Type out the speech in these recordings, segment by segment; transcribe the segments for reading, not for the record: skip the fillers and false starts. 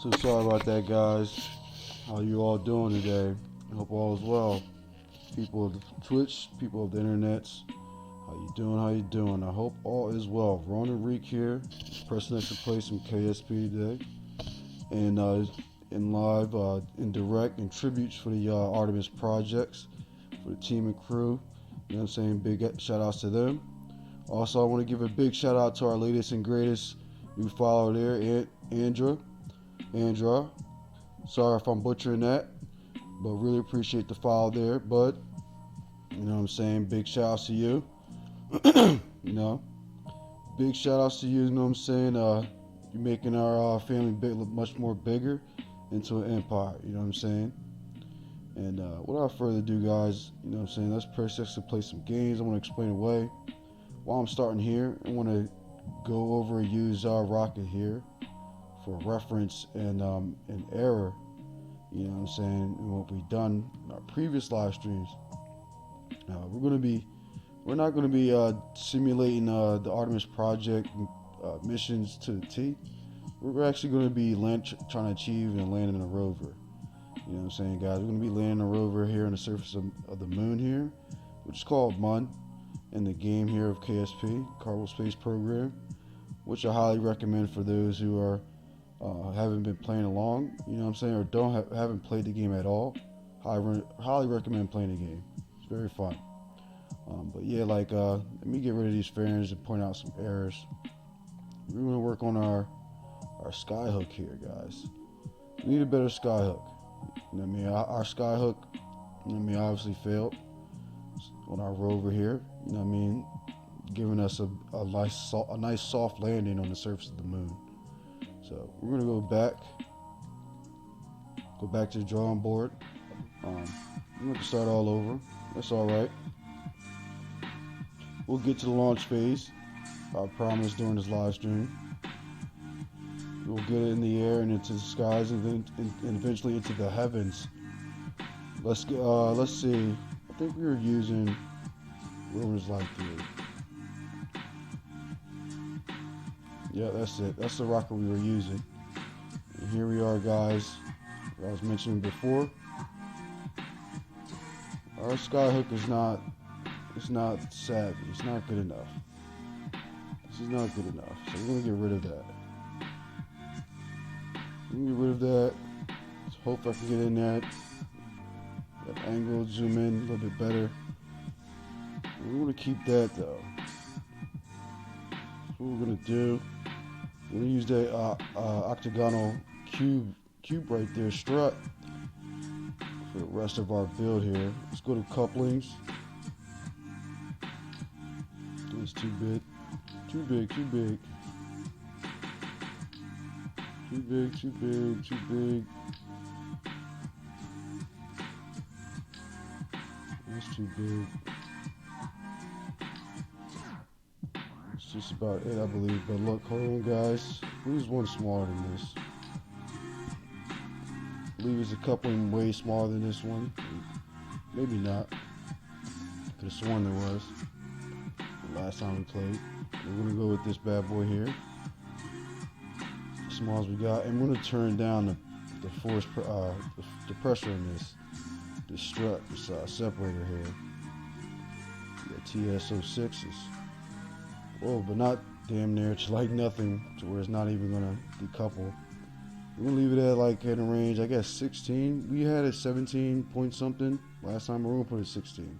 So sorry about that, guys. How you all doing today? I hope all is well. People of Twitch, people of the internets, how you doing? How you doing? I hope all is well. Ronan Reek here, pressing extra play some KSP today, and in live, in direct, and tributes for the Artemis projects, for the team and crew. You know what I'm saying? Big shout outs to them. Also, I want to give a big shout out to our latest and greatest new follower there, Andra. Sorry if I'm butchering that, but really appreciate the follow there, bud. You know what I'm saying? Big shout outs to you. You know, big shout outs to you. You know what I'm saying? You're making our family much more bigger into an empire. You know what I'm saying? And without further ado, guys, you know what I'm saying? Let's press X to play some games. I want to explain away. While I'm starting here, I want to go over and use our rocket here for reference and an error. You know what I'm saying? And what we've done in our previous live streams. We're not going to be simulating the Artemis project missions to the T. We're actually going to be trying to achieve and land in a rover. You know what I'm saying, guys? We're going to be landing a rover here on the surface of the moon here, which is called MUN in the game here of KSP, Kerbal Space Program, which I highly recommend for those who are haven't been playing along, you know what I'm saying, or haven't played the game at all. Highly recommend playing the game. It's very fun. But yeah, let me get rid of these fairings and point out some errors. We're going to work on our skyhook here, guys. We need a better skyhook. You know what I mean? Our skyhook, you know what I mean, obviously failed on our rover here. You know what I mean? Giving us a nice soft landing on the surface of the moon. So we're going to go back to the drawing board. We're going to start all over. That's all right. We'll get to the launch phase. I promise during this live stream. We'll get it in the air and into the skies and eventually into the heavens. Let's see. I think we were using Rover's Light Theory. Yeah, that's it. That's the rocket we were using. And here we are, guys. As I was mentioning before, our skyhook is not. It's not savvy. It's not good enough. This is not good enough. So we're gonna get rid of that. Let's hope I can get in that angle, zoom in a little bit better. We're gonna keep that though. That's what we're gonna do. We're gonna use that octagonal cube right there, strut, for the rest of our build here. Let's go to couplings. It's too big. Too big. That's too big. It's just about it, I believe. But look, hold on, guys. Who's one smaller than this? I believe it's a coupling way smaller than this one. Maybe not. Could have sworn there was. Last time we played. We're gonna go with this bad boy here, as small as we got, and we're gonna turn down the force, the pressure in this strut, this separator here. The TS06s. Oh, but not damn near. It's like nothing to where it's not even gonna decouple. We're gonna leave it at in a range, I guess 16. We had it 17 point something last time. We're gonna put it 16.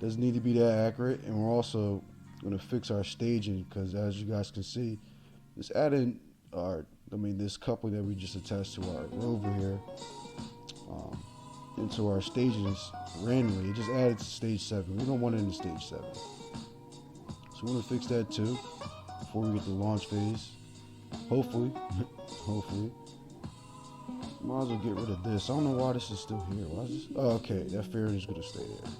Doesn't need to be that accurate, and we're also going to fix our staging because, as you guys can see, this added this coupling that we just attached to our rover here into our stages randomly. It just added to stage 7. We don't want it in stage 7, so we're going to fix that too before we get to the launch phase. Hopefully. Might as well get rid of this. I don't know why this is still here. Why is this? Oh, okay, that fairing is going to stay there.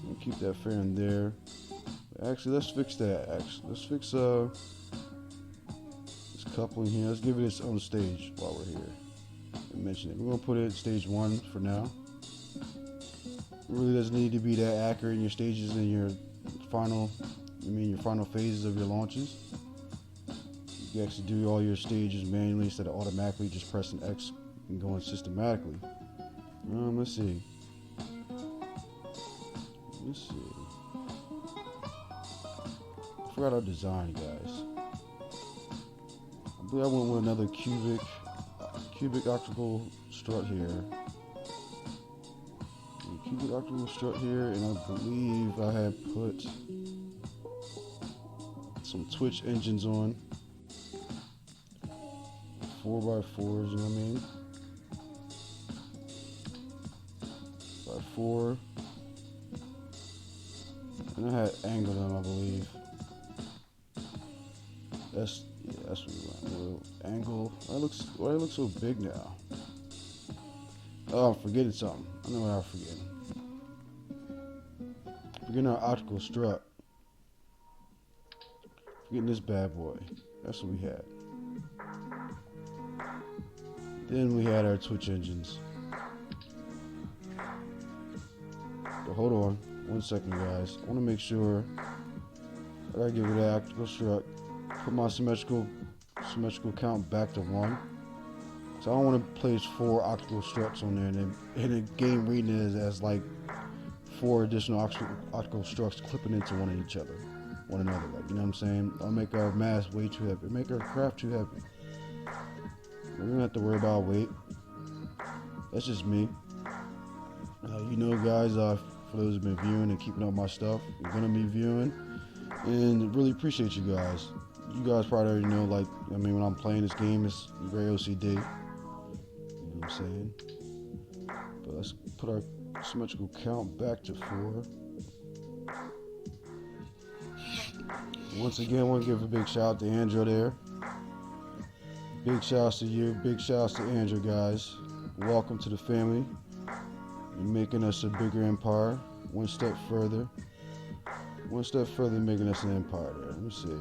We'll keep that fairing there. Actually, let's fix that. Let's fix this coupling here. Let's give it its own stage while we're here. And mention it. We're gonna put it at stage 1 for now. It really doesn't need to be that accurate in your stages and your final phases of your launches. You actually do all your stages manually instead of automatically just pressing X and going systematically. Let's see. I forgot our design, guys. I believe I went with another cubic optical strut here. Cubic optical strut here, and I believe I had put some Twitch engines on. 4x4s, you know what I mean? By 4. And I had angled them, I believe. That's what we went with. Angle. Why it looks so big now? Oh, I'm forgetting something. I know what I'm forgetting. Forgetting our optical strut. Forgetting this bad boy. That's what we had. Then we had our Twitch engines. But hold on. 1 second, guys. I want to make sure I gotta get rid of that optical strut. Put my symmetrical count back to 1. So I don't want to place 4 optical struts on there and the game reading it as like 4 additional optical struts clipping into one another. Like, you know what I'm saying? I'll make our mass way too heavy. Make our craft too heavy. We don't have to worry about weight. That's just me. You know, guys, for those who've been viewing and keeping up my stuff, you're gonna be viewing, and really appreciate you guys. You guys probably already know, like, I mean, when I'm playing this game, it's very OCD. You know what I'm saying? But let's put our symmetrical count back to 4. Once again, I want to give a big shout out to Andrew there. Big shouts to you. Big shouts to Andrew, guys. Welcome to the family. You're making us a bigger empire. One step further, making us an empire there. Let me see.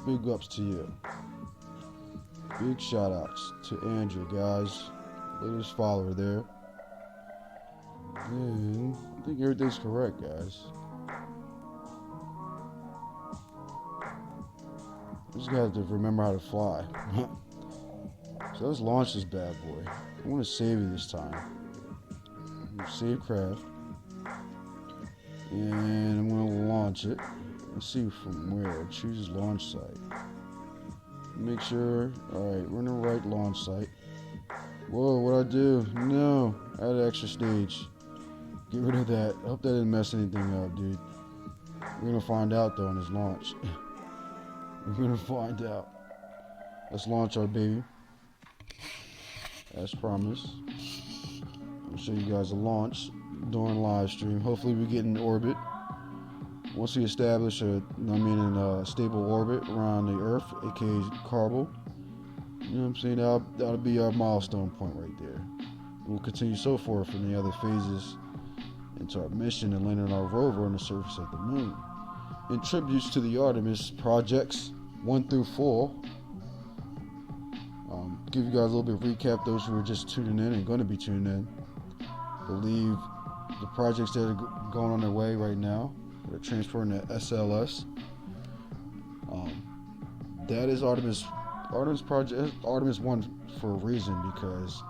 Big ups to you. Big shout outs to Andrew, guys. Latest follower there. And I think everything's correct, guys. Just got to remember how to fly. So let's launch this bad boy. I want to save it this time. Save craft. And I'm going to launch it. Let's see from where. Choose launch site. Make sure. Alright, we're in the right launch site. Whoa, what'd I do? No, I had an extra stage. Get rid of that. I hope that didn't mess anything up, dude. We're going to find out, though, in this launch. We're going to find out. Let's launch our baby. As promised. I'll show you guys a launch during live stream. Hopefully we get in orbit. Once we establish a stable orbit around the Earth, aka Carbon, you know what I'm saying? That'll be our milestone point right there. We'll continue so forth in the other phases into our mission and landing our rover on the surface of the moon. In tributes to the Artemis projects 1 through 4. Give you guys a little bit of recap, those who are just tuning in and going to be tuning in. Believe the projects that are going on their way right now, they're transporting to SLS. That is Artemis project, Artemis 1 for a reason, because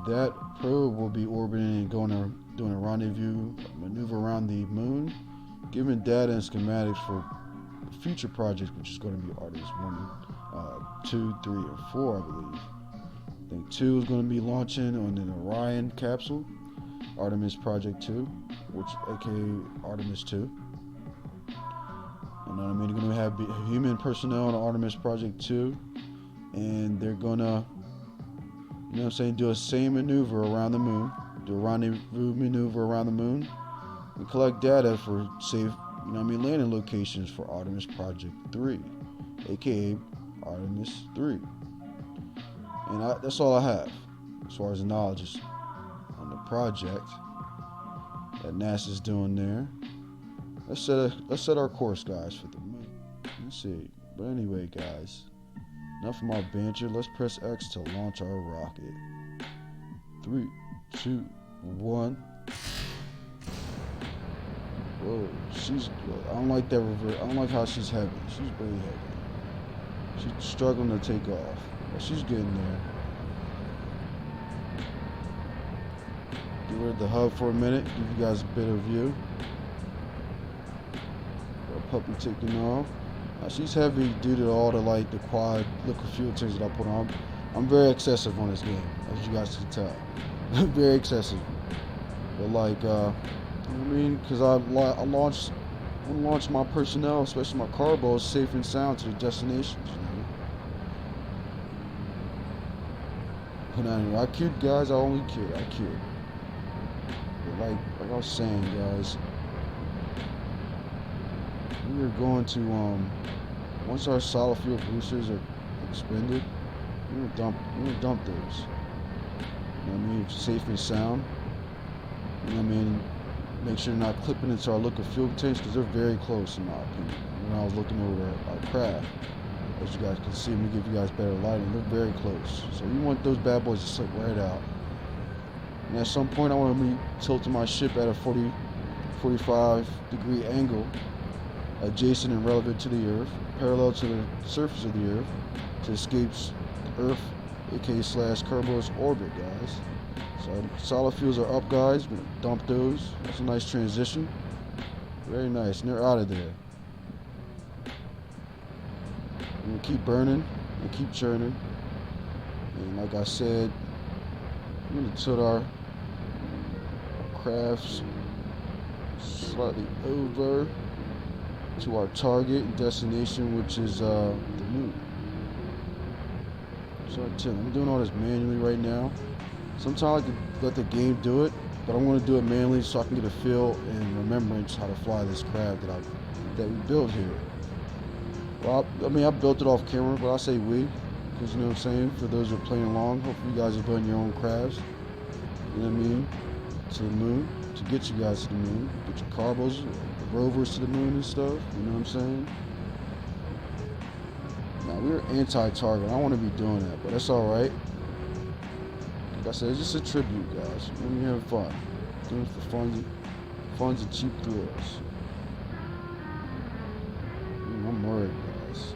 that probe will be orbiting and doing a rendezvous maneuver around the moon, giving data and schematics for future projects, which is going to be Artemis 1, 2, 3, and 4, I believe. I think 2 is going to be launching on an Orion capsule, Artemis Project 2, which aka Artemis 2. You know what I mean? They're going to have human personnel on Artemis Project 2, and they're going to, you know what I'm saying, do a same maneuver around the moon, do a rendezvous maneuver around the moon, and collect data for safe, you know what I mean, landing locations for Artemis Project 3, aka Artemis 3. And that's all I have as far as the knowledge is on the project that NASA's doing there. Let's set our course, guys, for the moon. Let's see. But anyway, guys, enough of my banter. Let's press X to launch our rocket. 3, 2, 1. Whoa, she's. I don't like that reverse. I don't like how she's heavy. She's very heavy. She's struggling to take off. But she's getting there. Get rid of the hub for a minute. Give you guys a bit of view. Our puppy taking off. She's heavy due to all the the quad liquid fuel tanks that I put on. I'm very excessive on this game, as you guys can tell. Very excessive. But you know what I mean? Because I want to launch my personnel, especially my cargo, safe and sound to the destinations. You know? But anyway, I kid, guys. I only kid. I kid. But like I was saying, guys, we are going to once our solid fuel boosters are expended, we're gonna dump those. You know what I mean? Safe and sound. You know what I mean? Make sure they're not clipping into our liquid fuel tanks because they're very close in my opinion. When I was looking over our craft, as you guys can see, let me give you guys better lighting. They're very close. So you want those bad boys to slip right out. And at some point I want to be tilting my ship at a 45-degree angle, adjacent and relevant to the Earth, parallel to the surface of the Earth, to escape the Earth, aka / Kerber's orbit, guys. So solid fuels are up, guys. We're gonna dump those. That's a nice transition. Very nice. And they're out of there. We're gonna keep burning and keep churning. And like I said, we're gonna tilt our crafts slightly over to our target and destination, which is the moon. So I'm doing all this manually right now. Sometimes I like to let the game do it, but I'm going to do it manually so I can get a feel and remembrance how to fly this craft that we built here. Well, I mean, I built it off camera, but I say we, because you know what I'm saying. For those who are playing along, hopefully you guys are building your own crafts. You know what I mean? To the moon, to get you guys to the moon, get your carbos, the rovers to the moon and stuff. You know what I'm saying? Now we're anti-target. I don't want to be doing that, but that's all right. Like I said, it's just a tribute, guys. When you're having fun, doing it for fun's and cheap thrills. I'm worried, guys.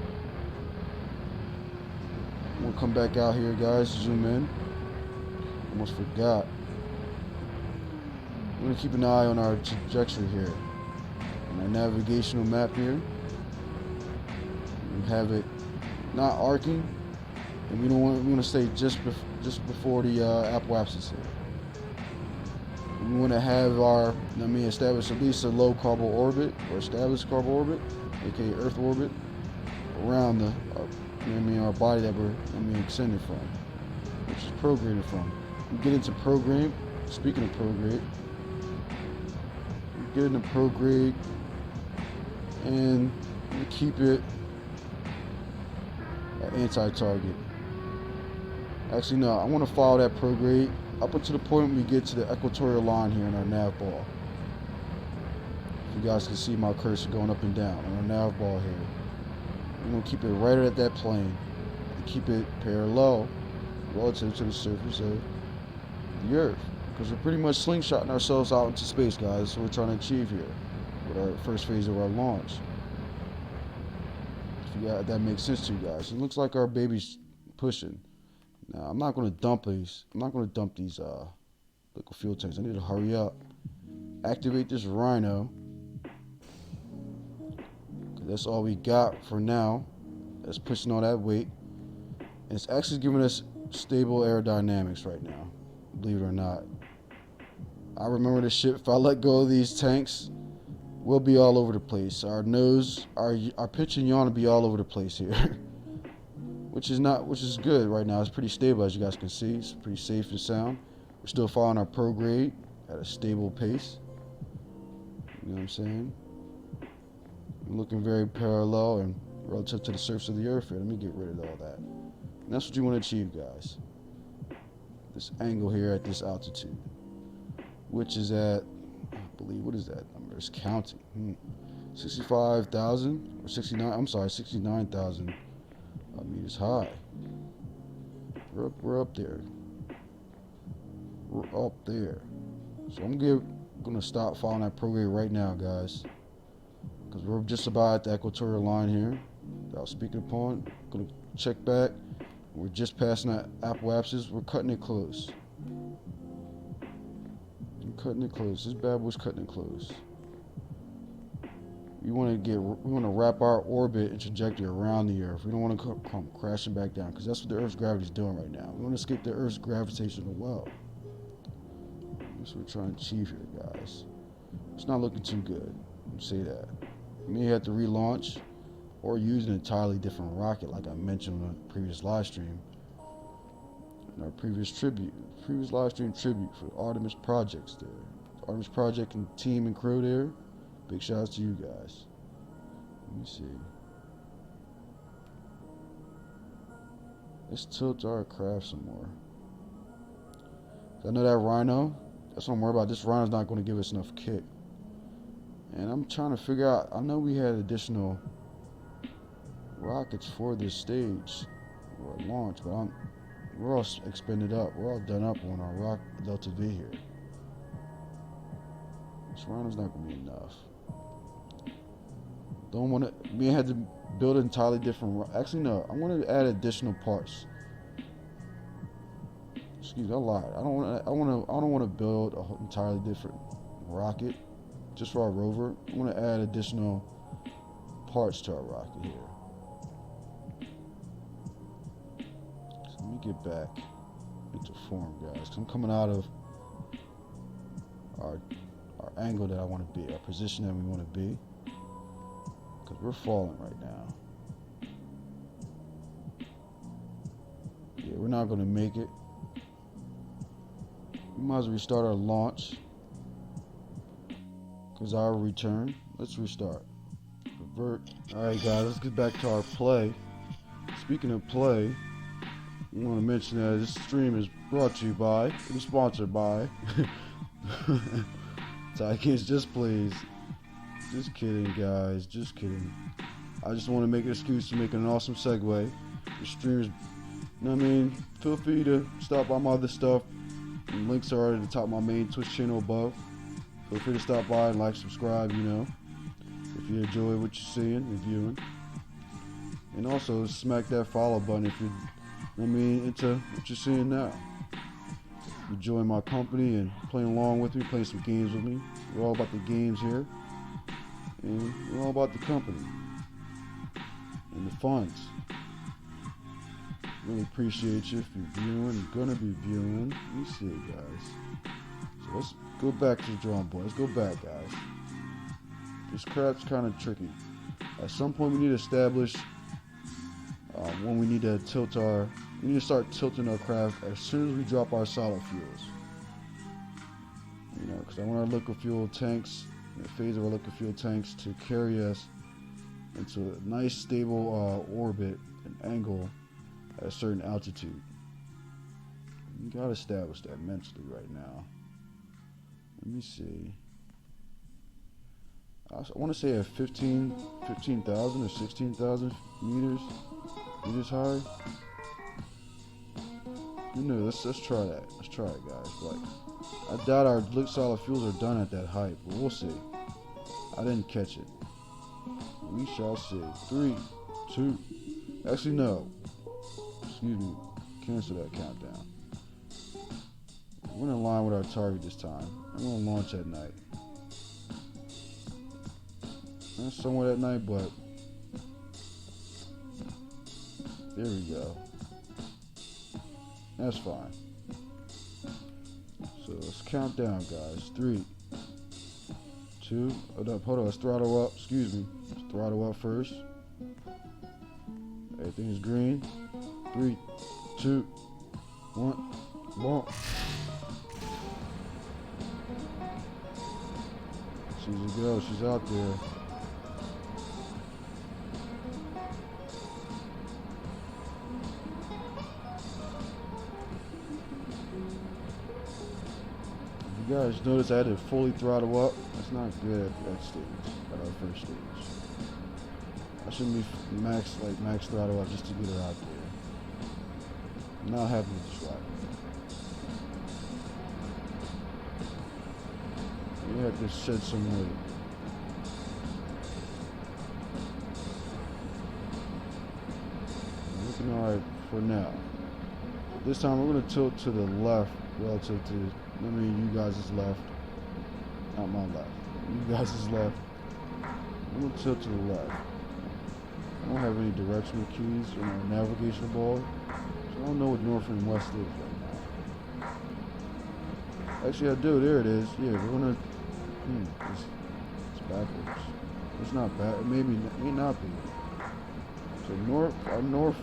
I'm gonna come back out here, guys. Zoom in. Almost forgot. I'm gonna keep an eye on our trajectory here, on our navigational map here. We have it not arcing, and we want to stay just before the apoapsis here. We want to have our, establish at least a low carbon orbit or established carbon orbit, aka Earth orbit, around our body that we're extended from, which is prograded from. We get into prograde. Speaking of prograde, we get into prograde, and we keep it anti-target. Actually, no, I want to follow that prograde up until the point when we get to the equatorial line here in our nav ball. You guys can see my cursor going up and down on our nav ball here. We're going to keep it right at that plane and keep it parallel relative to the surface of the Earth, because we're pretty much slingshotting ourselves out into space, guys. That's what we're trying to achieve here with our first phase of our launch. If that makes sense to you guys. It looks like our baby's pushing. Now I'm not going to dump these. I'm not going to dump these liquid fuel tanks. I need to hurry up. Activate this Rhino. That's all we got for now. That's pushing all that weight. And it's actually giving us stable aerodynamics right now, believe it or not. I remember the ship, if I let go of these tanks, we'll be all over the place. Our nose, our pitch and yaw will be all over the place here. which is good right now. It's pretty stable, as you guys can see. It's pretty safe and sound. We're still following our prograde at a stable pace. You know what I'm saying? I'm looking very parallel and relative to the surface of the Earth here. Let me get rid of all that. And that's what you want to achieve, guys. This angle here at this altitude, which is at, I believe, what is that number? It's counting. 65,000 or 69. I'm sorry, 69,000 meters high. We're up there. We're up there. So I'm gonna give gonna stop following that program right now, guys, because we're just about at the equatorial line here. Without speaking upon, gonna check back. We're just passing that apoapsis. We're cutting it close. We're cutting it close. This bad boy's cutting it close. We want to wrap our orbit and trajectory around the Earth. We don't want to come crashing back down, because that's what the Earth's gravity is doing right now. We want to escape the Earth's gravitational well. That's what we're trying to achieve here, guys. It's not looking too good. Let's say that. We may have to relaunch or use an entirely different rocket, like I mentioned in the previous live stream. In our previous live stream tribute for the Artemis projects there. The Artemis project and team and crew there. Big shout outs to you guys. Let me see. Let's tilt our craft some more. I know that rhino, that's what I'm worried about. This rhino's not going to give us enough kick. And I'm trying to figure out, I know we had additional rockets for this stage or launch, but we're all expended up. We're all done up on our rock Delta V here. This rhino's not going to be enough. Don't want to. We had to build an entirely different. Actually, no. I want to add additional parts. Excuse me, I lied. I don't want to build an entirely different rocket just for our rover. I want to add additional parts to our rocket here. So let me get back into form, guys. 'Cause I'm coming out of our angle that I want to be, our position that we want to be. Because we're falling right now. Yeah, we're not going to make it. We might as well restart our launch. Because our return. Let's restart. Revert. Alright guys, let's get back to our play. Speaking of play, I want to mention that this stream is brought to you by, it's sponsored by Tycoons Just Please. Just kidding, guys. Just kidding. I just want to make an excuse to make an awesome segue. The stream is, you know what I mean? Feel free to stop by my other stuff. The links are at the top of my main Twitch channel above. Feel free to stop by and like, subscribe, you know, if you enjoy what you're seeing and viewing. And also smack that follow button if you're, you know what I mean, into what you're seeing now. You join my company and playing along with me, playing some games with me. We're all about the games here. And we're all about the company and the funds. Really appreciate you if you're viewing. You're gonna be viewing. Let me see it, guys. So let's go back to the drawing board. Let's go back, guys. This craft's kind of tricky. At some point, we need to establish when we need to tilt our. We need to start tilting our craft as soon as we drop our solid fuels. You know, because I want our liquid fuel tanks. The phase of our liquid fuel tanks to carry us into a nice stable orbit and angle at a certain altitude. You gotta establish that mentally right now. Let me see. I want to say at 15,000 or 16,000 meters high. You know, let's try that. Let's try it, guys. Like, I doubt our liquid solid fuels are done at that height, but we'll see. I didn't catch it. We shall see. 3, 2. Actually, no. Excuse me. Cancel that countdown. We're in line with our target this time. I'm gonna launch at night. Not somewhat at night, but there we go. That's fine. So let's count down, guys. 3, 2. Hold on. Let's throttle up. Excuse me. Let's throttle up first. Everything is green. 3, 2, 1. Boom. She's a girl. She's out there. You guys notice I had to fully throttle up. That's not good at that stage, at our first stage. I shouldn't be max throttle up just to get her out there. I'm not happy with this rocket. You have to shed some weight. Looking alright for now. This time we're going to tilt to the left relative to, you guys is left. Not my left. You guys is left. I'm going to tilt to the left. I don't have any directional keys in my navigation ball, so I don't know what north and west is right now. Actually, I do. There it is. Yeah, we're going to... it's backwards. It's not bad. It may not be. So our north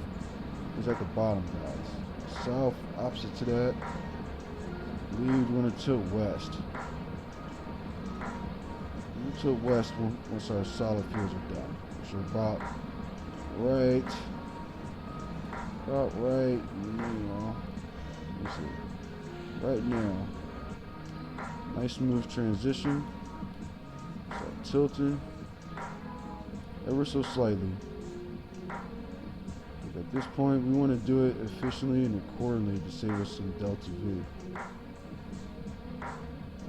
is at the bottom, guys. South, opposite to that. We're going to tilt west. We'll tilt west once our solid fuels are done. So about right, let's see, right now. Nice smooth transition. Start tilting ever so slightly. But at this point, we want to do it efficiently and accordingly to save us some delta V. But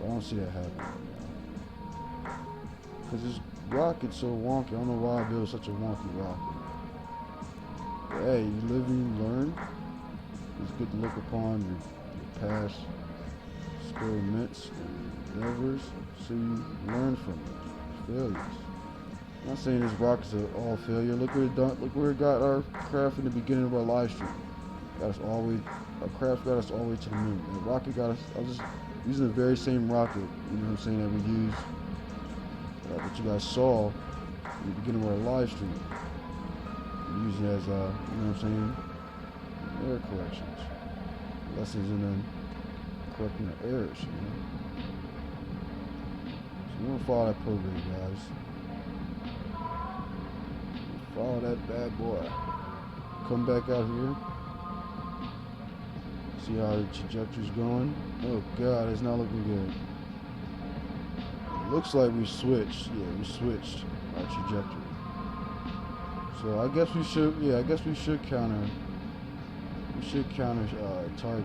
I don't see that happening right now. Because this rocket's so wonky. I don't know why I built such a wonky rocket. But hey, you live and you learn. It's good to look upon your past experiments and endeavors so you learn from it. Failures. I'm not saying this rocket's all failure. Look where it done. Look where it got our craft in the beginning of our live stream. Our craft got us all the way to the moon. And the rocket got us. I was just using the very same rocket, you know what I'm saying, that we used, that you guys saw in the beginning of our live stream. We're using it as, you know what I'm saying, error corrections. Lessons in then correcting our errors, you know. So we're gonna follow that program, guys. Follow that bad boy. Come back out here. See how the trajectory's going. Oh god, it's not looking good. It looks like we switched. Yeah, we switched our trajectory. So I guess we should. Yeah, I guess we should counter. We should counter target.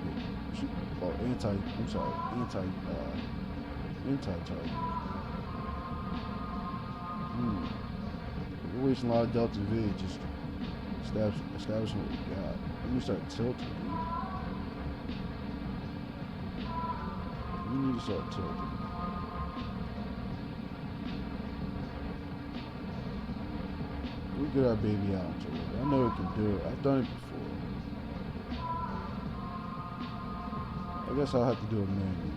Anti-target. We're wasting a lot of delta V just establishing what we got. Let me start tilting. We need to start tilting. We get our baby out into it. I know we can do it. I've done it before. I guess I'll have to do it manually.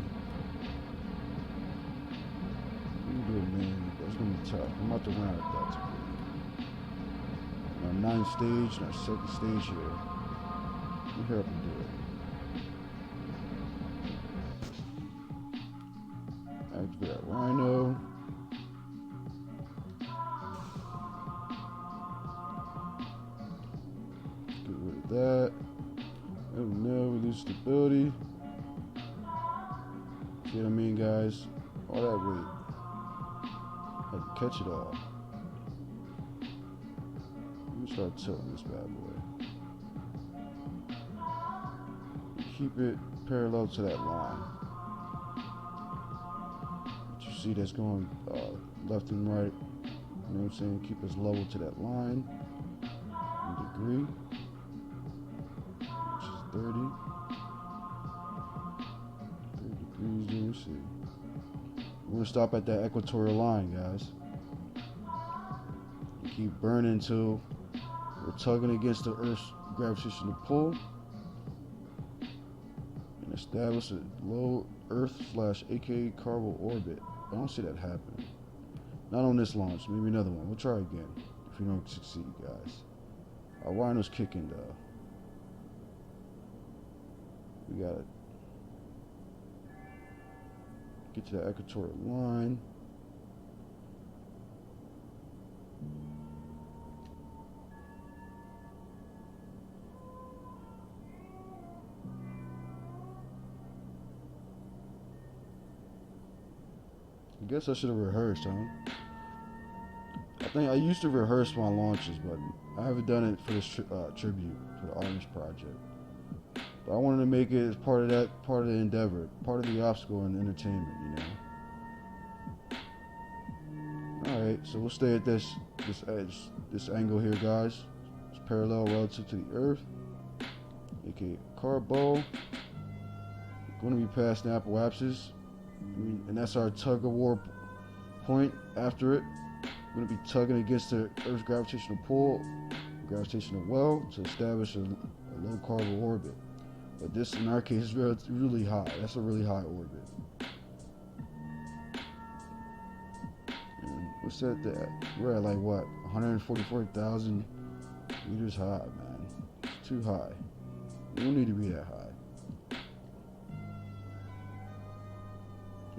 We can do it manually, but it's gonna be tough. I'm about to run out of delta V. Our 9th stage and our 2nd stage here. Let me hurry up and do it. Activate our Rhino. Get rid of that. Oh no, we lose stability. See what I mean, guys? All that weight. Had to catch it all. Start tilting this bad boy. Keep it parallel to that line. But you see that's going left and right. You know what I'm saying? Keep us level to that line. In degree. Which is 30. 30 degrees, let me see. We're gonna stop at that equatorial line, guys. Keep burning until we're tugging against the Earth's gravitational pull and establish a low Earth/aka Carbo orbit. I don't see that happening. Not on this launch. Maybe another one. We'll try again if we don't succeed, guys. Our Rhino's kicking though. We gotta get to the equatorial line. I guess I should have rehearsed, huh? I think I used to rehearse my launches, but I haven't done it for this tribute for the Artemis project. But I wanted to make it as part of the endeavor, part of the obstacle and entertainment, you know. Okay, so we'll stay at this edge, this angle here, guys. It's parallel relative to the Earth. Okay, Carbo. Going to be past the apoapsis, and that's our tug of war point. After it, we're going to be tugging against the Earth's gravitational pull, gravitational well, to establish a low carbon orbit. But this, in our case, is really high. That's a really high orbit. And what's that? We're at like what, 144,000 meters high, man. It's too high. We don't need to be that high.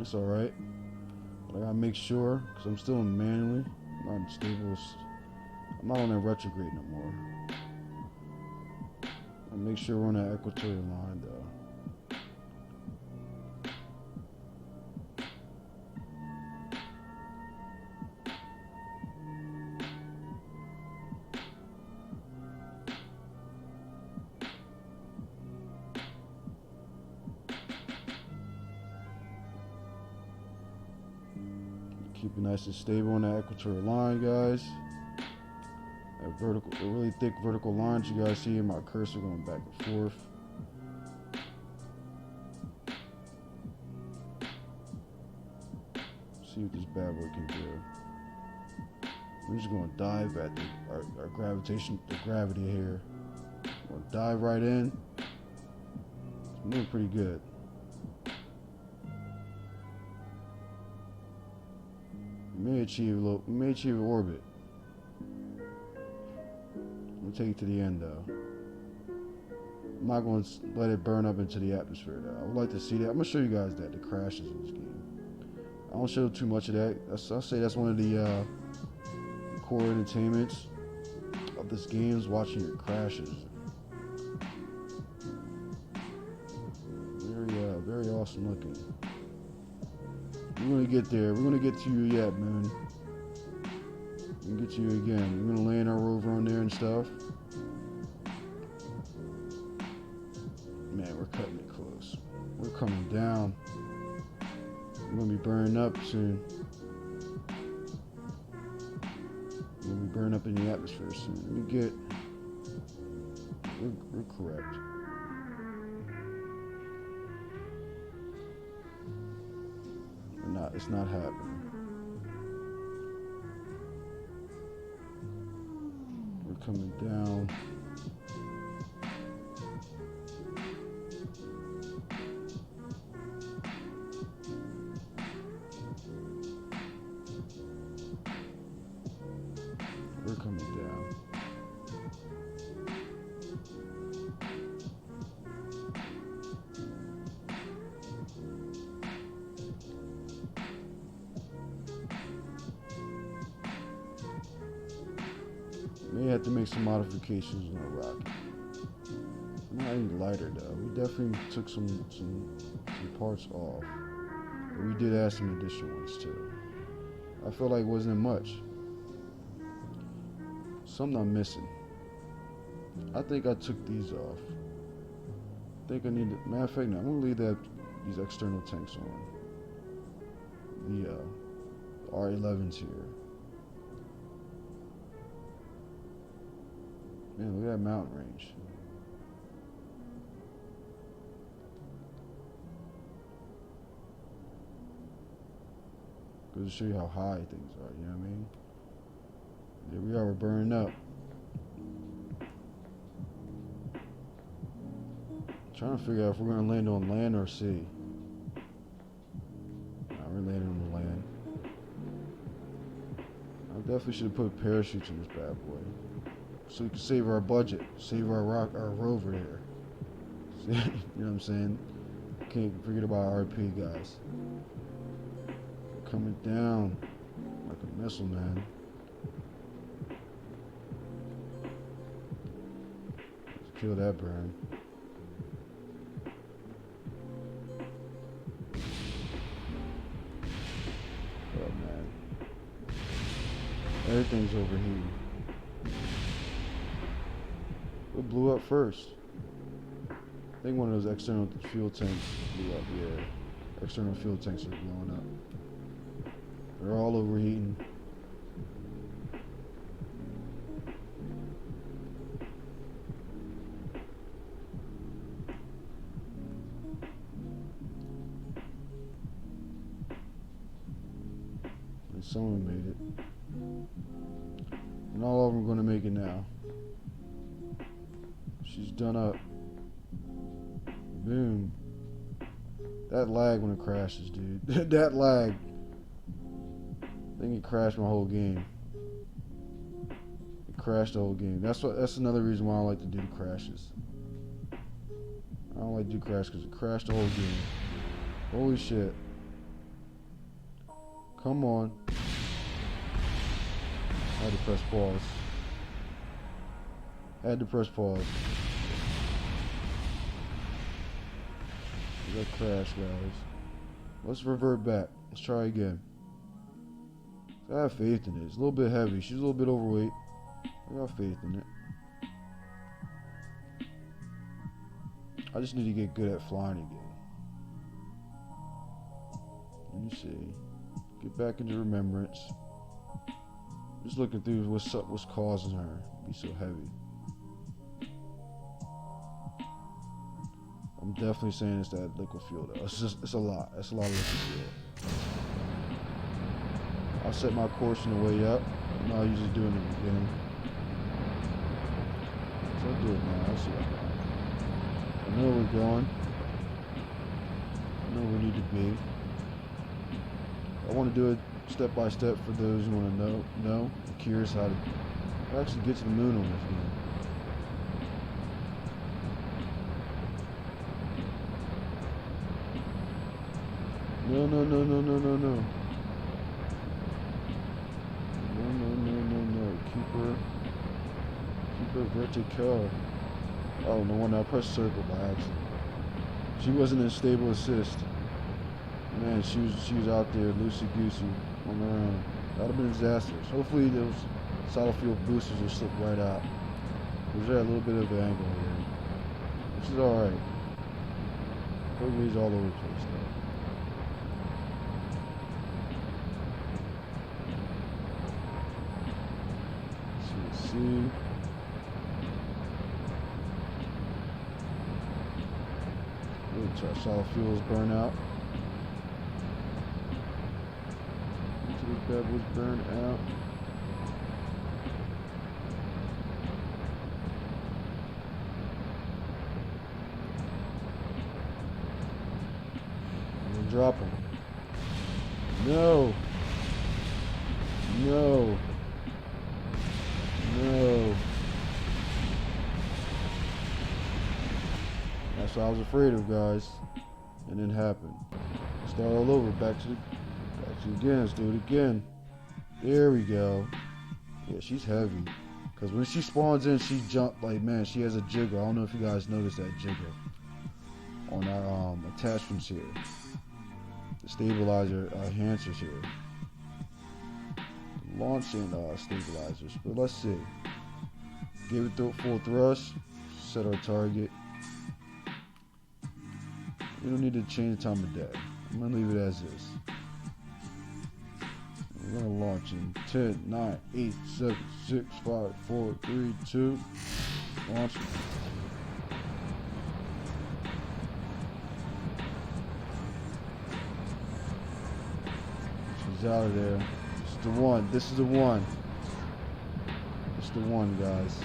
It's alright. But I gotta make sure, because I'm still manually. I'm not stable. I'm not on that retrograde no more. I'll make sure we're on that equatorial line though. Keep it nice and stable on that equatorial line, guys. That a really thick vertical lines you guys see in my cursor going back and forth. See what this bad boy can do. We're just gonna dive at our gravitation, the gravity here. We're gonna dive right in. It's moving pretty good. We may achieve an orbit. We'll take it to the end though. I'm not going to let it burn up into the atmosphere though. I would like to see that. I'm going to show you guys that, the crashes in this game. I don't show too much of that. I'll say that's one of the core entertainments of this game is watching your crashes. Very awesome looking. We're gonna get there. We're gonna get to you yet, man. We're gonna get to you again. We're gonna land our rover on there and stuff. Man, we're cutting it close. We're coming down. We're gonna be burning up soon. We're gonna be burning up in the atmosphere soon. We're correct. It's not happening. We're coming down. We're coming down. May have to make some modifications on our rocket. Not any lighter though. We definitely took some parts off, but we did add some additional ones too. I feel like it wasn't much. Something I'm missing. I think I took these off. I think I need to, matter of fact, no, I'm gonna leave these external tanks on. The R11s here. Man, look at that mountain range. Goes to show you how high things are, you know what I mean? There we are, we're burning up. Trying to figure out if we're going to land on land or sea. Nah, we're landing on the land. I definitely should have put parachutes in this bad boy, so we can save our budget, save our rover here. You know what I'm saying? Can't forget about RP, guys. Coming down like a missile, man. Let's kill that burn. Oh man, everything's overheating. What blew up first? I think one of those external fuel tanks blew up. Yeah, external fuel tanks are blowing up. They're all overheating. Like someone made it. And all of them are going to make it now. She's done up. Boom. That lag when it crashes, dude. That lag. I think it crashed my whole game. It crashed the whole game. That's another reason why I don't like to do the crashes. I don't like to do crash because it crashed the whole game. Holy shit. Come on. I had to press pause. Had to press pause. That crash, guys. Let's revert back. Let's try again. I have faith in it. It's a little bit heavy. She's a little bit overweight. I got faith in it. I just need to get good at flying again. Let me see. Get back into remembrance. Just looking through what's causing her to be so heavy. I'm definitely saying it's that liquid fuel though. It's a lot. It's a lot of liquid fuel. I'll set my course on the way up. I'm not usually doing it in the beginning. So I'll do it now. I'll see what I got. I know where we're going. I know where we need to be. I want to do it step by step for those who want to know. I'm curious how to actually get to the moon on this game. No. No. Keep her vertical. Oh, no wonder I pressed circle by accident. She wasn't in stable assist. Man, she was out there loosey-goosey on her own. That would have been disastrous. Hopefully those solid fuel boosters will slip right out. There's a little bit of an angle here, which is alright. Everybody's all over the place though. Let's see. Our solid fuels burn out. Until this bad boy's burned out. I'm gonna drop him. No. That's what I was afraid of, guys. And it happened. Start all over. Back to again. Let's do it again. There we go. Yeah, she's heavy. Because when she spawns in, she jumps like, man, she has a jiggle. I don't know if you guys noticed that jiggle on our attachments here. The stabilizer enhancers here. Launching stabilizers. But let's see. Give it full thrust. Set our target. We don't need to change the time of day. I'm going to leave it as is. We're going to launch in 10, 9, 8, 7, 6, 5, 4, 3, 2. Launch. She's out of there. This is the one. This is the one. This is the one, guys.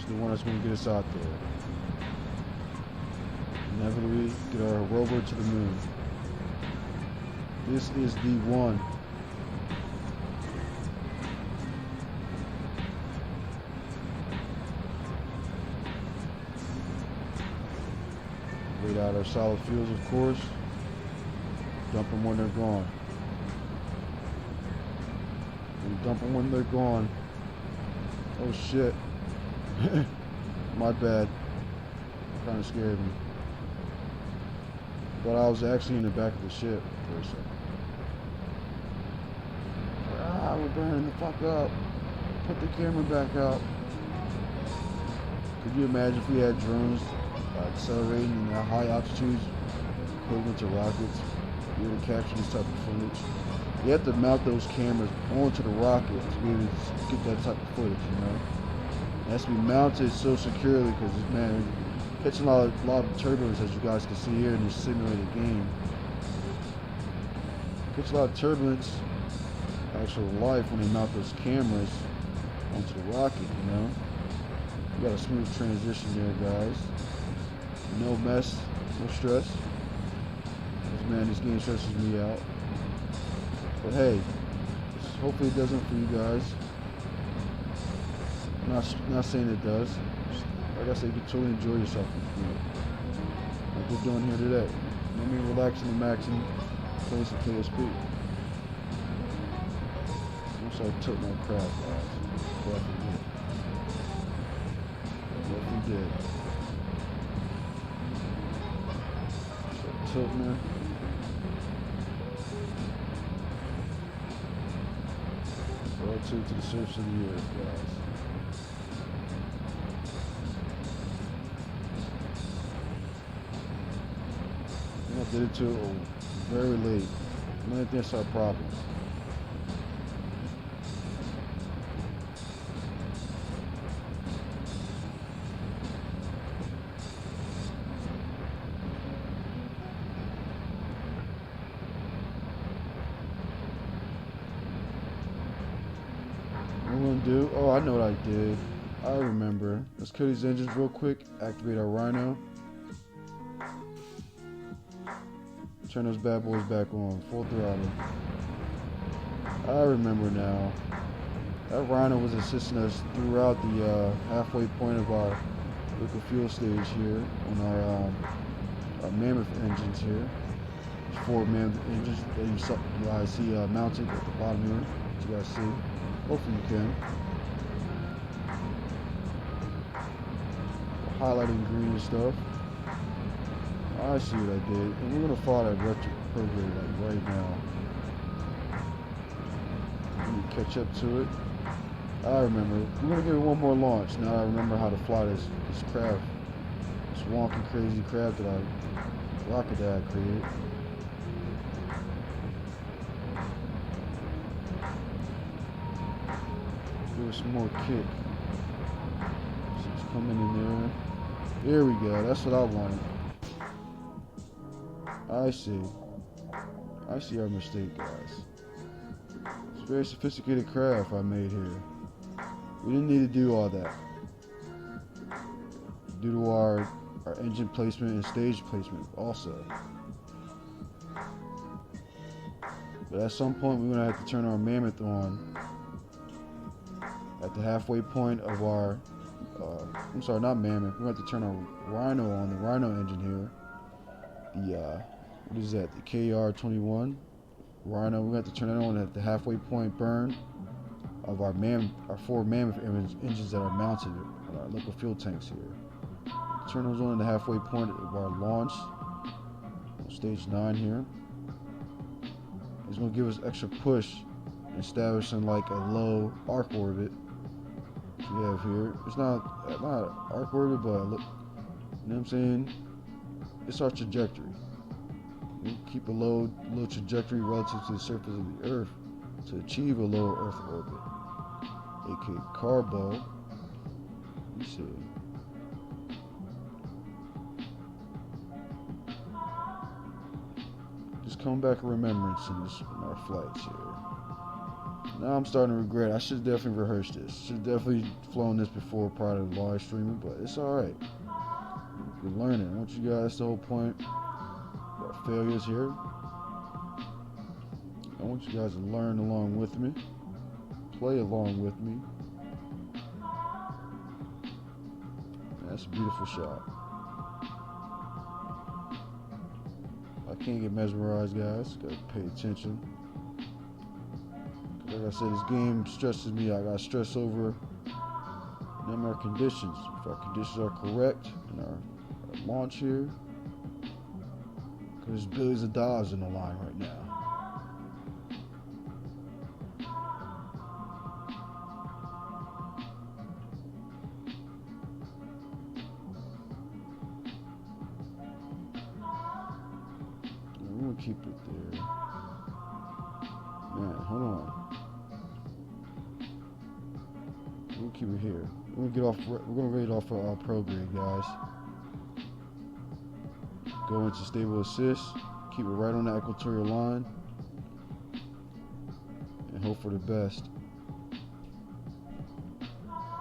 The one that's going to get us out there. Inevitably get our rover to the moon. This is the one. Wait out our solid fuels, of course. Dump them when they're gone. And dump them when they're gone. Oh shit. My bad. Kind of scared me. But I was actually in the back of the ship for a second. We're burning the fuck up. Put the camera back up. Could you imagine if we had drones accelerating at high altitudes, equivalent to rockets? Be able to capture this type of footage. You have to mount those cameras onto the rocket to be able to get that type of footage, you know? It has to be mounted so securely because, man, Catching a lot of turbulence, as you guys can see here in this simulated game. Catch a lot of turbulence, actual life, when they mount those cameras onto the rocket, you know. You got a smooth transition there, guys. No mess, no stress. Man, this game stresses me out. But hey, hopefully it doesn't for you guys. Not saying it does. Like I said, you can totally enjoy yourself, you know, like we're doing here today. Let me relaxing and maxing, playing some KSP. I'm sorry, I took my crap, guys. Definitely did. So tilt, man. Relative to the surface of the earth, guys. I did it too very late. I think that's our problem. What I'm gonna do? Oh, I know what I did. I remember. Let's kill these engines real quick. Activate our Rhino. Turn those bad boys back on, full throttle. I remember now. That Rhino was assisting us throughout the halfway point of our liquid fuel stage here on our Mammoth engines here. There's 4 Mammoth engines that you guys see mounted at the bottom here. You guys see. Hopefully you can. Highlighting green and stuff. I see what I did, and we're gonna follow that retrograde like right now. Let me catch up to it. I remember. We're gonna give it one more launch. Now I remember how to fly this craft, this wonky, crazy craft rocket that I created. Give it some more kick. So it's coming in there. There we go. That's what I wanted. I see. I see our mistake, guys. It's a very sophisticated craft I made here. We didn't need to do all that. Due to our engine placement and stage placement also. But at some point we're going to have to turn our Mammoth on at the halfway point of our I'm sorry, not Mammoth. We're going to have to turn our Rhino on, the Rhino engine here. The what is that? The KR-21 Rhino. We're going to have to turn that on at the halfway point burn of our 4 Mammoth engines that are mounted on our liquid fuel tanks here. Turn those on at the halfway point of our launch, stage 9 here. It's going to give us extra push, establishing like a low arc orbit. We have here. It's not an arc orbit, but look, you know what I'm saying? It's our trajectory. We keep a low trajectory relative to the surface of the Earth to achieve a lower Earth orbit, aka Carbo. You see. Just come back a remembrance in our flights here. Now I'm starting to regret. I should have definitely rehearsed this. Should have definitely flown this before prior to the live streaming, but it's alright. We're learning. I want you guys, the whole point. Failures here. I want you guys to learn along with me, play along with me. That's a beautiful shot. I can't get mesmerized, guys. Gotta pay attention. Like I said, this game stresses me. I gotta stress over them our conditions. If our conditions are correct in our launch here. There's billions of dollars in the line right now. I'm gonna keep it there. Man, hold on. We'll keep it here. We're gonna get off. We're gonna raid off our prograde, guys. go into stable assist, keep it right on the equatorial line, and hope for the best.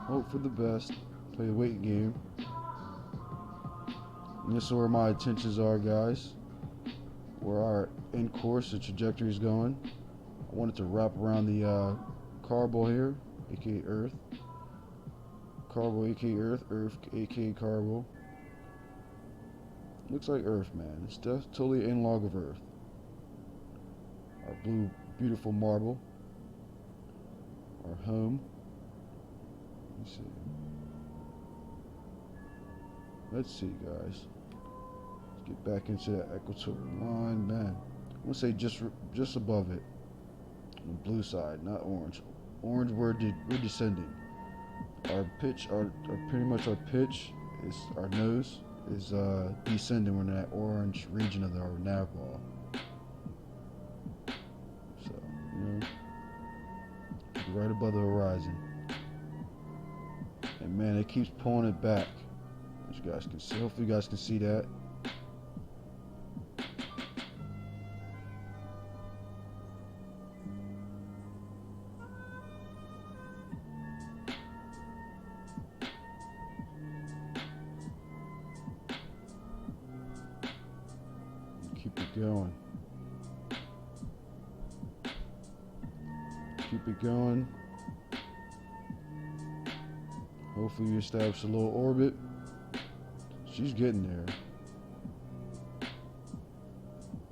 Hope for the best. Play the waiting game. And this is where my intentions are, guys. Where our end course, the trajectory is going. I want it to wrap around the carbon here, aka Earth. Carbon, aka Earth. Earth, aka carbon. Looks like Earth, man. It's totally an analog of Earth. Our blue, beautiful marble. Our home. Let's see. Let's see, guys. Let's get back into that equatorial line, man. I'm gonna say just above it, on the blue side, not orange. Orange, we're descending. Our pitch, our pretty much our pitch is our nose is descending. We're in that orange region of our nav ball. So, right above the horizon. And man, it keeps pulling it back. As you guys can see, hopefully you guys can see that. Keep it going. Keep it going. Hopefully you establish a little orbit. She's getting there.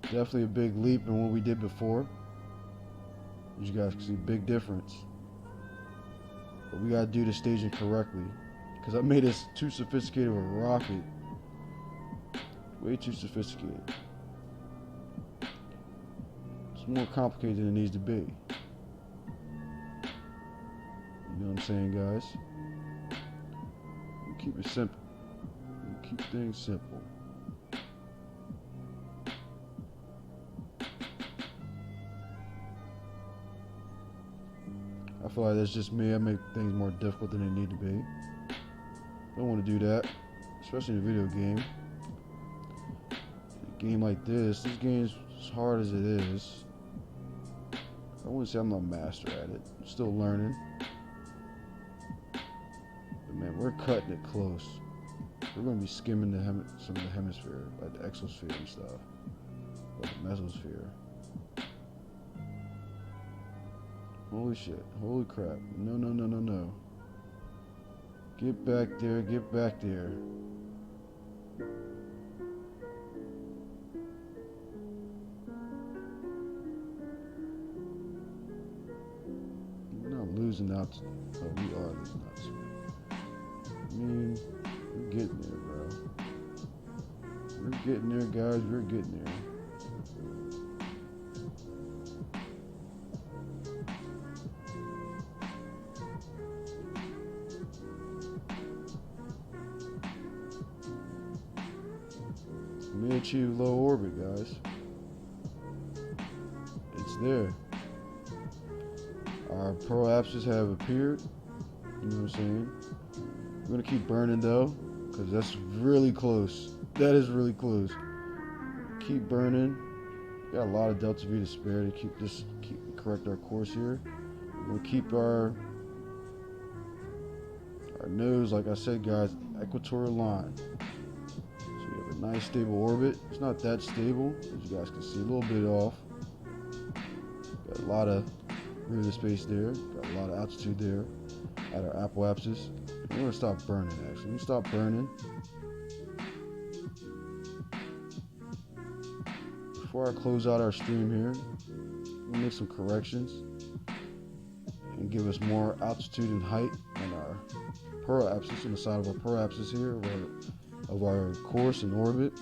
Definitely a big leap in what we did before. As you guys can see, big difference. But we gotta do the staging correctly, because I made this too sophisticated of a rocket. Way too sophisticated. It's more complicated than it needs to be. You know what I'm saying, guys? Keep it simple. Keep things simple. I feel like that's just me. I make things more difficult than they need to be. Don't want to do that, especially in a video game. A game like this game's as hard as it is. I wouldn't say I'm a master at it. I'm still learning. But man, we're cutting it close. We're going to be skimming some of the hemisphere, like the exosphere and stuff, like the mesosphere. Holy shit. Holy crap. No, no, no, no, no. Get back there. Get back there. We're not losing out. Oh, we are losing out. I mean, we're getting there, bro. We're getting there, guys. We're getting there. We may achieve low orbit, guys. It's there. Our prolapses have appeared. You know what I'm saying? We're gonna keep burning though, because that's really close. That is really close. Keep burning. Got a lot of delta V to spare to keep correct our course here. We're gonna keep our nose, like I said, guys, equatorial line. So we have a nice stable orbit. It's not that stable, as you guys can see, a little bit off. Got a lot of breathing space there. Got a lot of altitude there at our apoapsis. We're gonna stop burning. Actually, we stop burning. Before I close out our stream here, we'll make some corrections and give us more altitude and height on our prolapses, on the side of our prolapses here, of our course and orbit.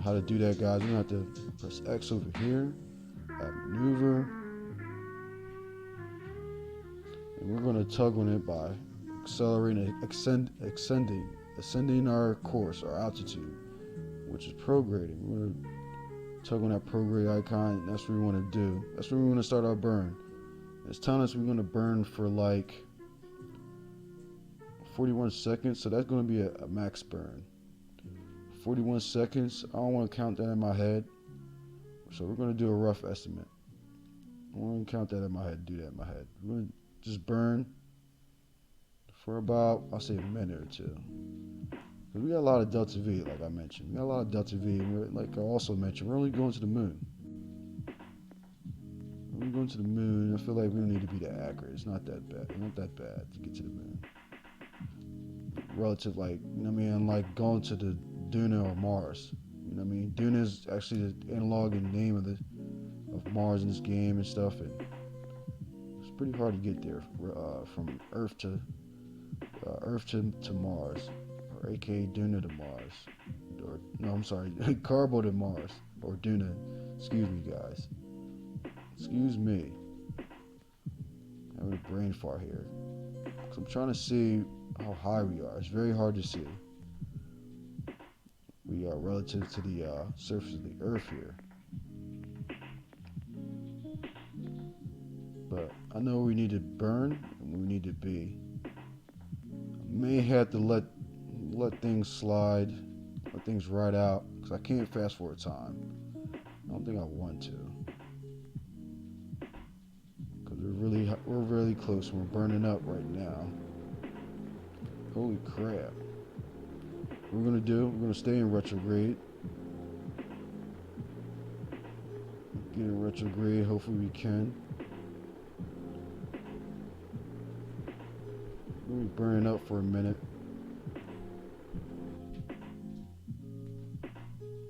How to do that, guys? We're gonna have to press X over here, add maneuver, and we're gonna tug on it by accelerating, ascending our course, our altitude, which is prograding. We're gonna tug on that prograde icon, and that's what we want to do. That's where we want to start our burn. It's telling us we're going to burn for like 41 seconds, so that's going to be a max burn. 41 seconds. I don't want to count that in my head. So we're going to do a rough estimate. I want to count that in my head, do that in my head. We're going to just burn for about, I'll say a minute or two. Because we got a lot of delta V, like I mentioned. We got a lot of delta V, and we're, like I also mentioned, we're only going to the moon. We're going to the moon. I feel like we don't need to be that accurate. It's not that bad. It's not that bad to get to the moon. Relative, like, you know what I mean? Like going to the Duna or Mars. You know what I mean? Duna is actually the analog and name of Mars in this game and stuff, and it's pretty hard to get there from Earth to Mars, or aka Duna to Mars, or no, I'm sorry, Carbo to Mars, or Duna. Excuse me, guys. Excuse me. I'm having a brain fart here. Cause I'm trying to see how high we are. It's very hard to see. We are relative to the surface of the Earth here. But I know we need to burn and we need to be. I may have to let things slide, let things ride out, because I can't fast forward time. I don't think I want to. Because we're really close and we're burning up right now. Holy crap. What we're going to stay in retrograde. Get in retrograde, hopefully we can. We'll be burning up for a minute.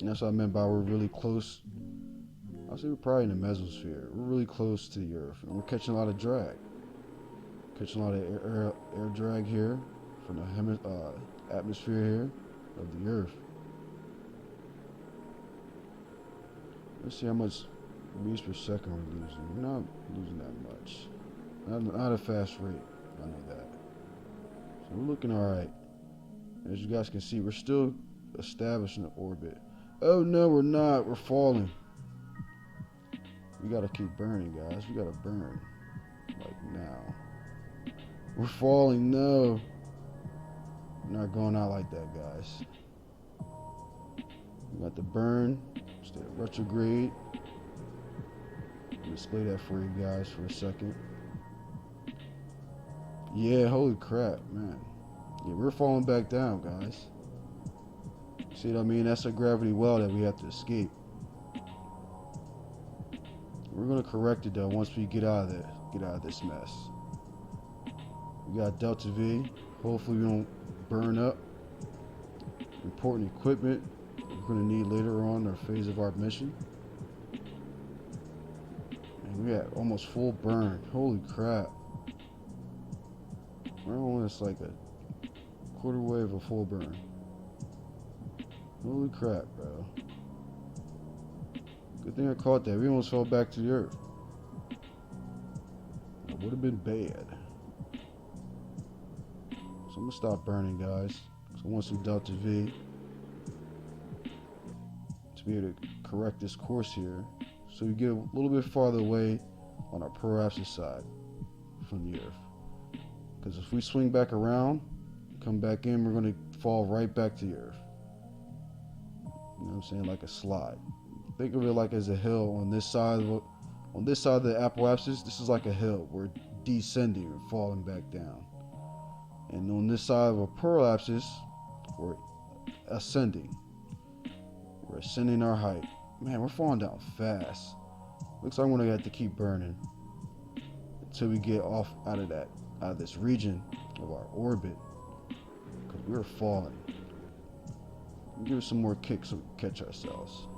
And that's what I meant by we're really close. I'll say we're probably in the mesosphere. We're really close to the Earth. And we're catching a lot of drag. Catching a lot of air drag here from the atmosphere here of the Earth. Let's see how much meters per second we're losing. We're not losing that much. Not a fast rate. I know that. So we're looking alright. As you guys can see, we're still established in the orbit. Oh no, we're not. We're falling. We gotta keep burning, guys. We gotta burn. Like now. We're falling. No. We're not going out like that, guys. We got to burn. Stay at retrograde. Let me display that for you guys for a second. Yeah, holy crap, man. Yeah, we're falling back down, guys. See what I mean? That's a gravity well that we have to escape. We're gonna correct it though once we get out of this mess. We got Delta V. Hopefully we don't burn up important equipment we're gonna need later on in our phase of our mission. And we got almost full burn. Holy crap. We're almost like a quarter way of a full burn. Holy crap, bro. Good thing I caught that. We almost fell back to the Earth. It would have been bad. So I'm gonna stop burning, guys. So I want some Delta V to be able to correct this course here, so we get a little bit farther away on our prolapse side from the Earth. Because if we swing back around, come back in, we're gonna fall right back to the Earth. You know what I'm saying? Like a slide. Think of it like as a hill on this side of the apoapsis. This is like a hill. We're descending and falling back down. And on this side of a prolapse, we're ascending. We're ascending our height. Man, we're falling down fast. Looks like we're gonna have to keep burning until we get out of this region of our orbit, because we're falling. We'll give it some more kick so we can catch ourselves.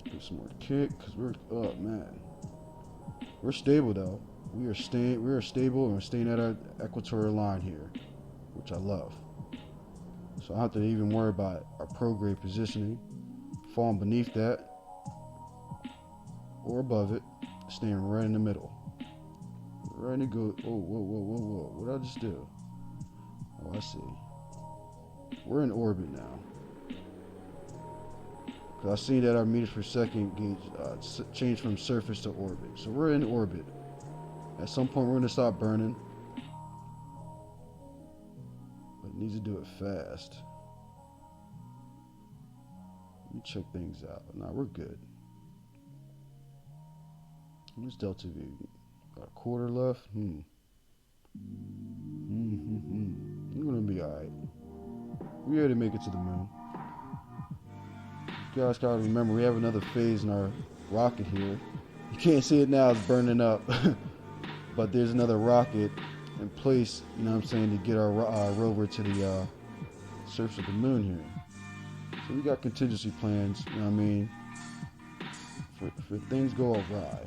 Give some more kick, because man. We're stable though. We are stable and we're staying at our equatorial line here, which I love. So I don't have to even worry about our prograde positioning, falling beneath that or above it, staying right in the middle. Right to go. Oh, whoa. What did I just do? Oh, I see. We're in orbit now. Because I see that our meters per second gauge changed from surface to orbit. So we're in orbit. At some point, we're gonna stop burning, but it needs to do it fast. Let me check things out. Nah, we're good. What's Delta V? Got a quarter left. We're gonna be alright. We ready to make it to the moon. You guys gotta remember, we have another phase in our rocket here. You can't see it now, it's burning up. But there's another rocket in place, you know what I'm saying, to get our rover to the surface of the moon here. So we got contingency plans, you know what I mean, for things go awry.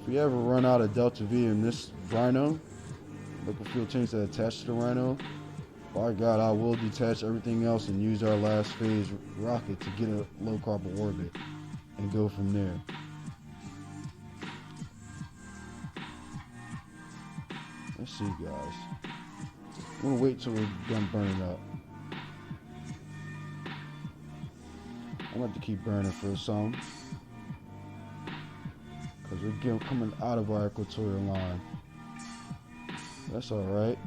If we ever run out of Delta V in this Rhino, liquid fuel tanks that attach to the Rhino, by God, I will detach everything else and use our last phase rocket to get a low carbon orbit and go from there. Let's see, guys. I'm gonna wait till we're done burning up. I'm gonna have to keep burning for some, because we're coming out of our equatorial line. That's all right,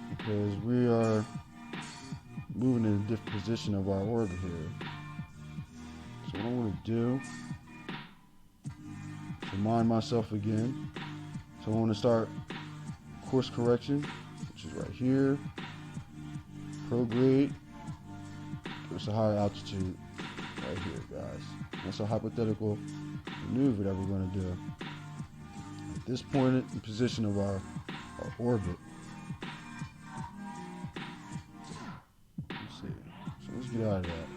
because we are moving in a different position of our orbit here. So what I want to do is remind myself again. So I want to start course correction, which is right here. Prograde. Give us a higher altitude right here, guys. That's a hypothetical maneuver that we're going to do. At this point in position of our orbit. Let's see. So let's get out of that.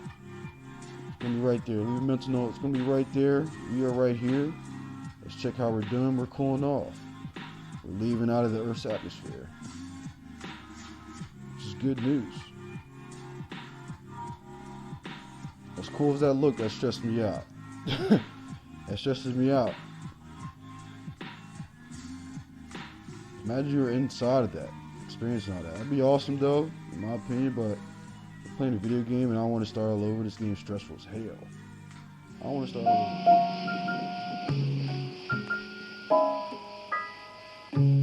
It's going to be right there. Leave a mental note. It's going to be right there. We are right here. Let's check how we're doing. We're cooling off. We're leaving out of the Earth's atmosphere, which is good news. As cool as that looked, that stressed me out. That stresses me out. Imagine you were inside of that, experiencing all that. That'd be awesome, though, in my opinion, but I'm playing a video game and I want to start all over. This game is stressful as hell. I want to start all over.